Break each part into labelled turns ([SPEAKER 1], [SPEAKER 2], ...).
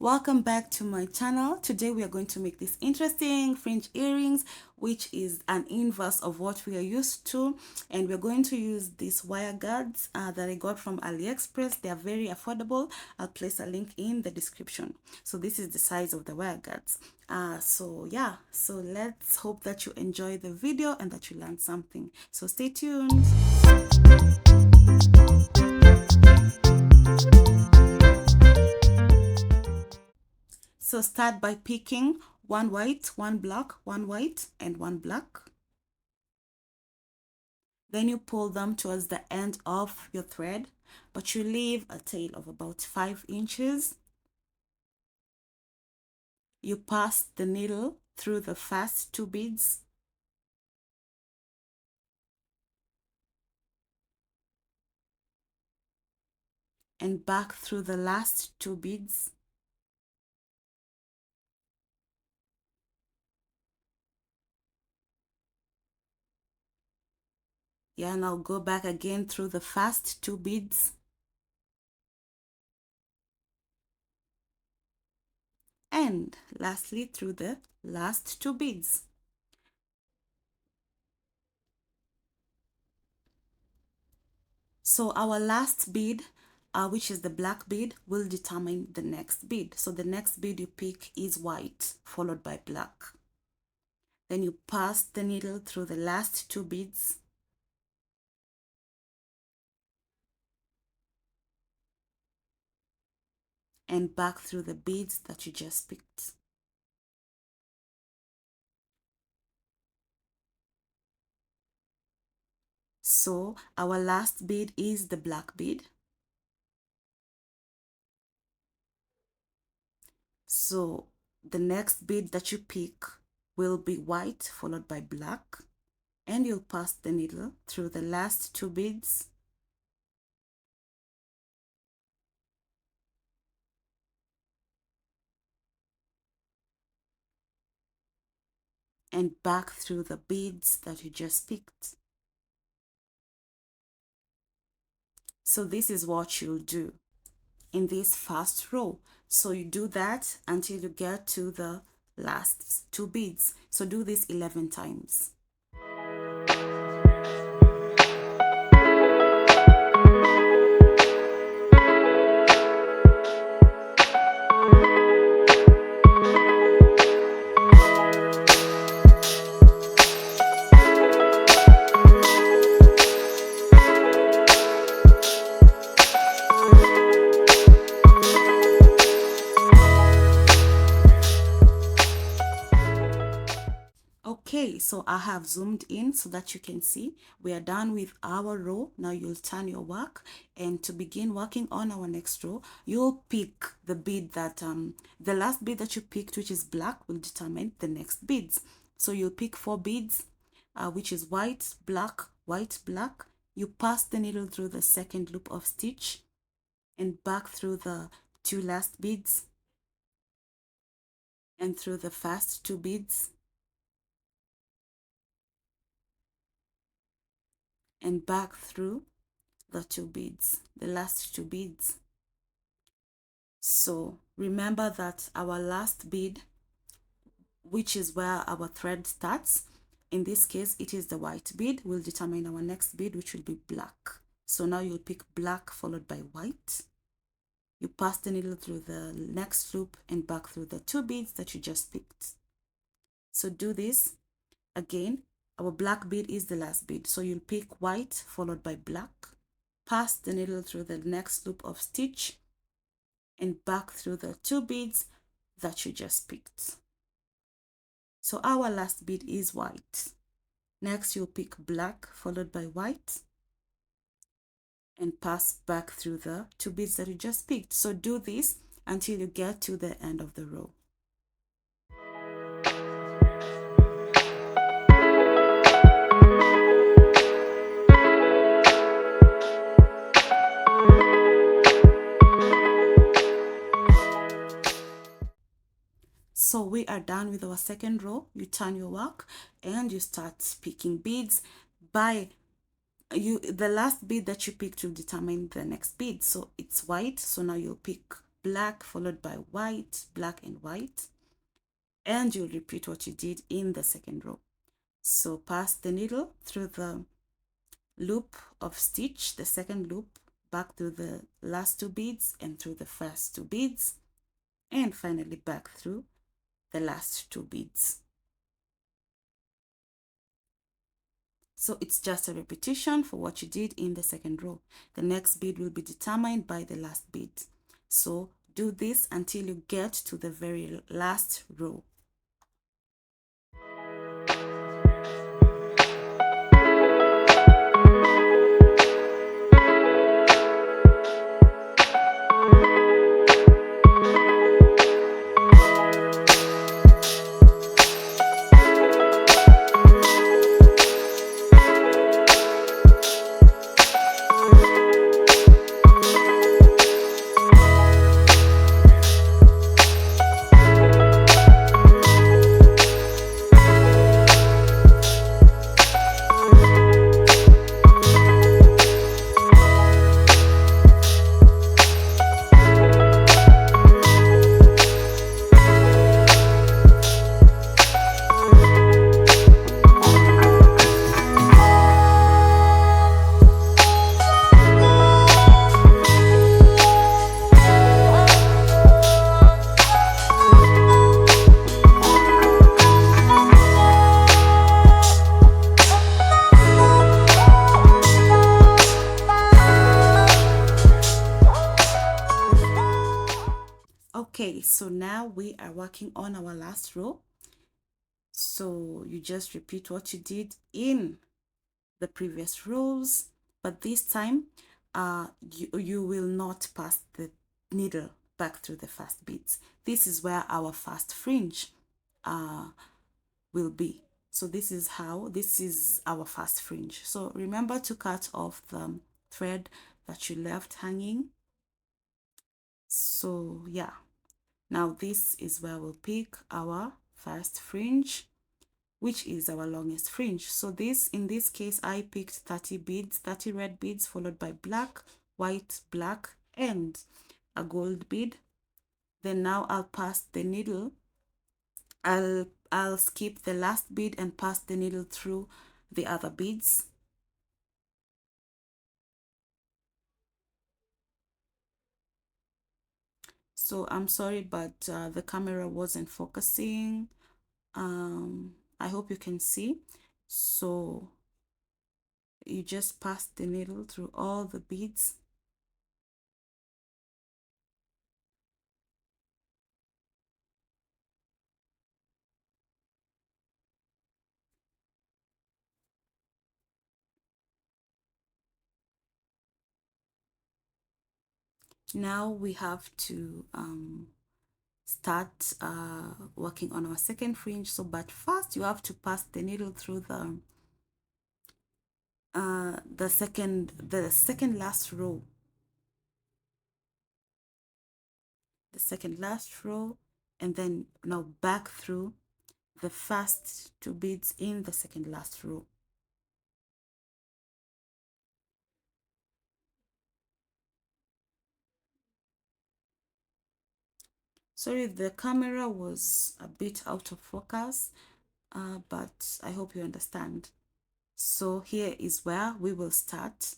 [SPEAKER 1] Welcome back to my channel. Today we are going to make this interesting fringe earrings, which is an inverse of what we are used to, and we're going to use these wire guards that I got from AliExpress. They are very affordable. I'll place a link in the description. So this is the size of the wire guards. So let's hope that you enjoy the video and that you learn something. So stay tuned. So start by picking one white, one black, one white, and one black. Then you pull them towards the end of your thread, but you leave a tail of about 5 inches. You pass the needle through the first 2 beads. And back through the last 2 beads. Yeah, now go back again through the first 2 beads. And lastly through the last 2 beads. So our last bead, which is the black bead, will determine the next bead. So the next bead you pick is white, followed by black. Then you pass the needle through the last 2 beads. And back through the beads that you just picked. So our last bead is the black bead. So the next bead that you pick will be white followed by black, and you'll pass the needle through the last 2 beads. And back through the beads that you just picked. So this is what you'll do in this first row. So you do that until you get to the last 2 beads. So do this 11 times. Okay, so I have zoomed in so that you can see we are done with our row. Now you'll turn your work, and to begin working on our next row, you'll pick the bead that the last bead that you picked, which is black, will determine the next beads. So you'll pick 4 beads, which is white, black, white, black. You pass the needle through the second loop of stitch and back through the 2 last beads and through the first 2 beads. And back through the 2 beads, the last 2 beads. So remember that our last bead, which is where our thread starts, in this case it is the white bead, will determine our next bead, which will be black. So now you'll pick black followed by white. You pass the needle through the next loop and back through the 2 beads that you just picked. So do this again. Our black bead is the last bead, so you'll pick white followed by black, pass the needle through the next loop of stitch and back through the 2 beads that you just picked. So our last bead is white. Next you'll pick black followed by white and pass back through the 2 beads that you just picked. So do this until you get to the end of the row. So we are done with our second row. You turn your work and you start picking beads. By the last bead that you picked will determine the next bead. So it's white, so now you'll pick black followed by white, black and white, and you'll repeat what you did in the second row. So pass the needle through the loop of stitch, the second loop, back through the last two beads and through the first two beads, and finally back through the last two beads. So it's just a repetition for what you did in the second row. The next bead will be determined by the last bead. So do this until you get to the very last row. Okay, so now we are working on our last row. So you just repeat what you did in the previous rows, but this time you will not pass the needle back through the first beads. This is where our first fringe will be. So this is our first fringe. So remember to cut off the thread that you left hanging. So yeah, now this is where we'll pick our first fringe, which is our longest fringe. So in this case, I picked 30 beads, 30 red beads, followed by black, white, black, and a gold bead. Then now I'll pass the needle. I'll skip the last bead and pass the needle through the other beads. So I'm sorry, but the camera wasn't focusing. I hope you can see. So you just pass the needle through all the beads. Now we have to start working on our second fringe. So but first you have to pass the needle through the second last row, and then now back through the first two beads in the second last row. Sorry, the camera was a bit out of focus, but I hope you understand. So here is where we will start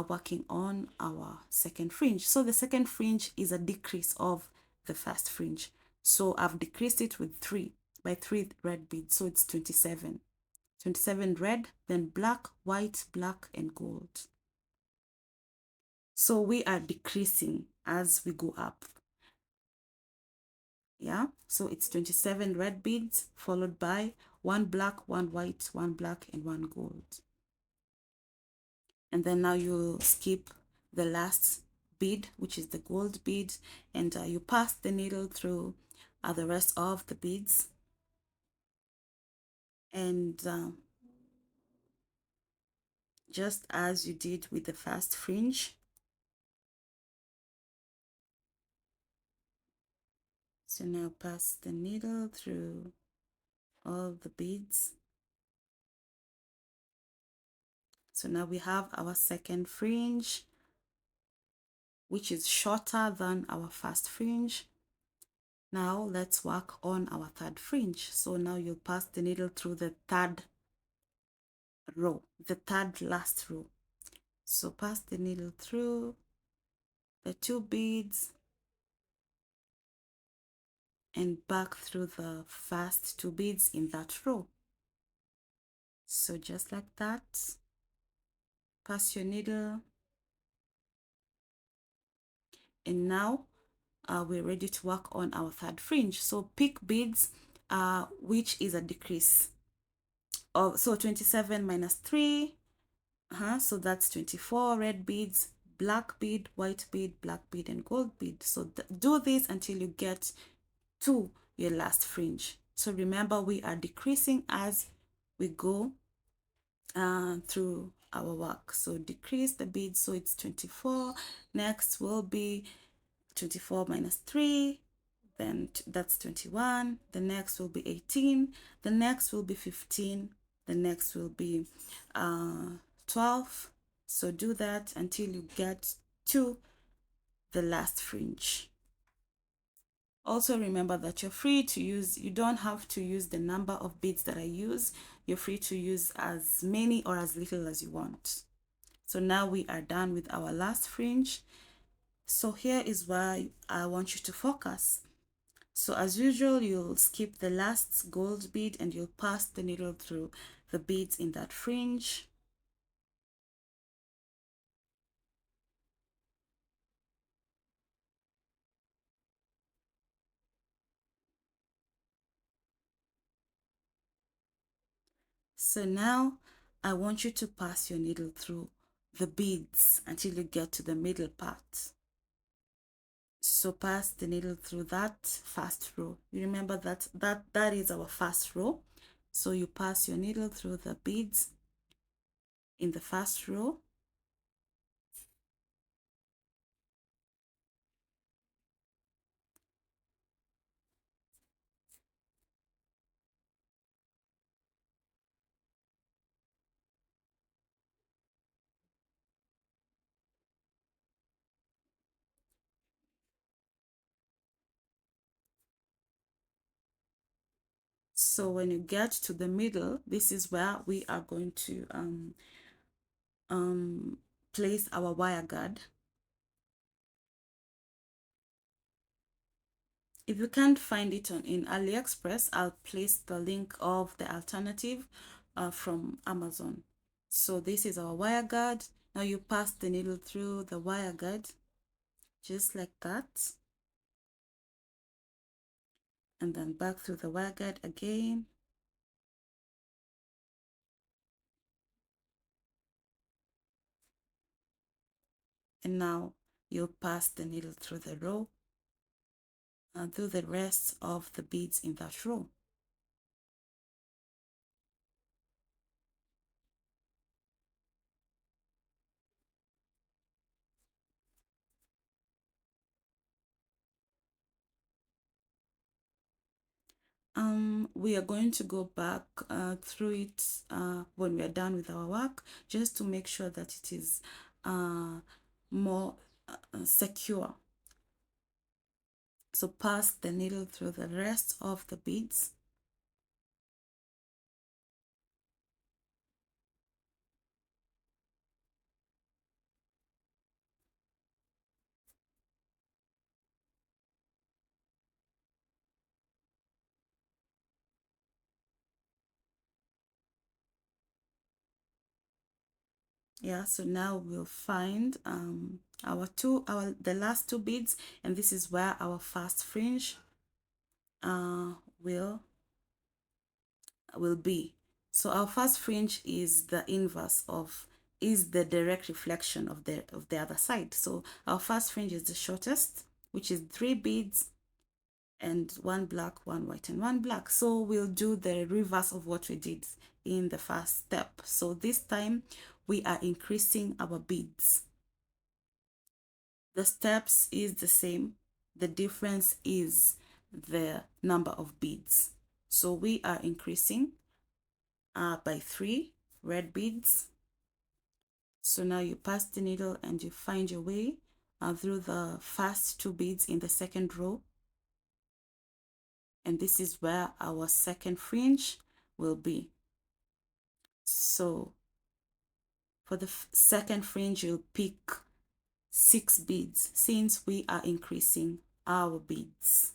[SPEAKER 1] working on our second fringe. So the second fringe is a decrease of the first fringe. So I've decreased it with 3 red beads. So it's 27. 27 red, then black, white, black, and gold. So we are decreasing as we go up. Yeah, so it's 27 red beads followed by 1 black, 1 white, 1 black, and 1 gold. And then now you'll skip the last bead, which is the gold bead, and you pass the needle through the rest of the beads, and just as you did with the first fringe. So now pass the needle through all the beads. So now we have our second fringe. which is shorter than our first fringe. Now let's work on our third fringe. So now you'll pass the needle through the third row, the third last row. So pass the needle through the 2 beads and back through the first 2 beads in that row. So just like that, pass your needle, and now we're ready to work on our third fringe. So pick beads which is a decrease of, so 27 minus 3, so that's 24 red beads, black bead, white bead, black bead, and gold bead. So do this until you get to your last fringe. So remember, we are decreasing as we go through our work. So decrease the beads, so it's 24. Next will be 24 minus 3, then that's 21. The next will be 18. The next will be 15. The next will be 12. So do that until you get to the last fringe. Also remember that you're free to use, you don't have to use the number of beads that I use. You're free to use as many or as little as you want. So now we are done with our last fringe. So here is where I want you to focus. So as usual, you'll skip the last gold bead and you'll pass the needle through the beads in that fringe. So now I want you to pass your needle through the beads until you get to the middle part. So pass the needle through that first row. You remember that is our first row. So you pass your needle through the beads in the first row. So when you get to the middle, this is where we are going to place our wire guard. If you can't find it in AliExpress, I'll place the link of the alternative from Amazon. So this is our wire guard. Now you pass the needle through the wire guard, just like that. And then back through the wire guard again. And now you'll pass the needle through the row, through the rest of the beads in that row. We are going to go back through it when we are done with our work, just to make sure that it is more secure. So pass the needle through the rest of the beads. Yeah, so now we'll find the last 2 beads, and this is where our first fringe will be. So our first fringe is the inverse of, is the direct reflection of the other side. So our first fringe is the shortest, which is 3 beads and 1 black, 1 white, and 1 black. So we'll do the reverse of what we did in the first step. So this time we are increasing our beads. The steps is the same. The difference is the number of beads. So we are increasing by 3 red beads. So now you pass the needle and you find your way through the first 2 beads in the second row, and this is where our second fringe will be. So for the second fringe, you'll pick 6 beads since we are increasing our beads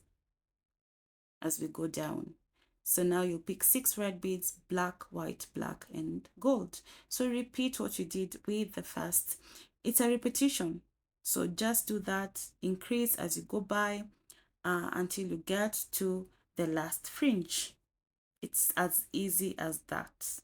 [SPEAKER 1] as we go down. So now you'll pick 6 red beads, black, white, black, and gold. So repeat what you did with the first. It's a repetition. So just do that, increase as you go by until you get to the last fringe. It's as easy as that.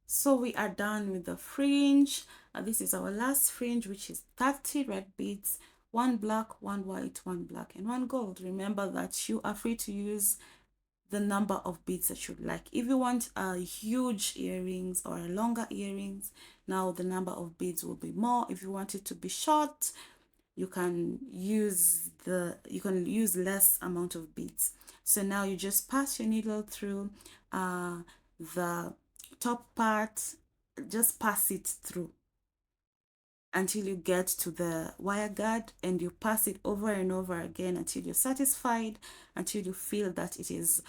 [SPEAKER 1] So we are done with the fringe. This is our last fringe, which is 30 red beads, 1 black, 1 white, 1 black, and 1 gold. Remember that you are free to use the number of beads that you like. If you want huge earrings or longer earrings, now the number of beads will be more. If you want it to be short, you can use less amount of beads. So now you just pass your needle through the top part, just pass it through until you get to the wire guard, and you pass it over and over again until you're satisfied, until you feel that it is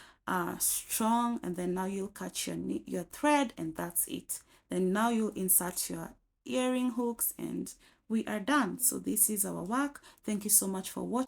[SPEAKER 1] strong, and then now you'll catch your thread, and that's it. Then now you'll insert your earring hooks, and we are done. So this is our work. Thank you so much for watching.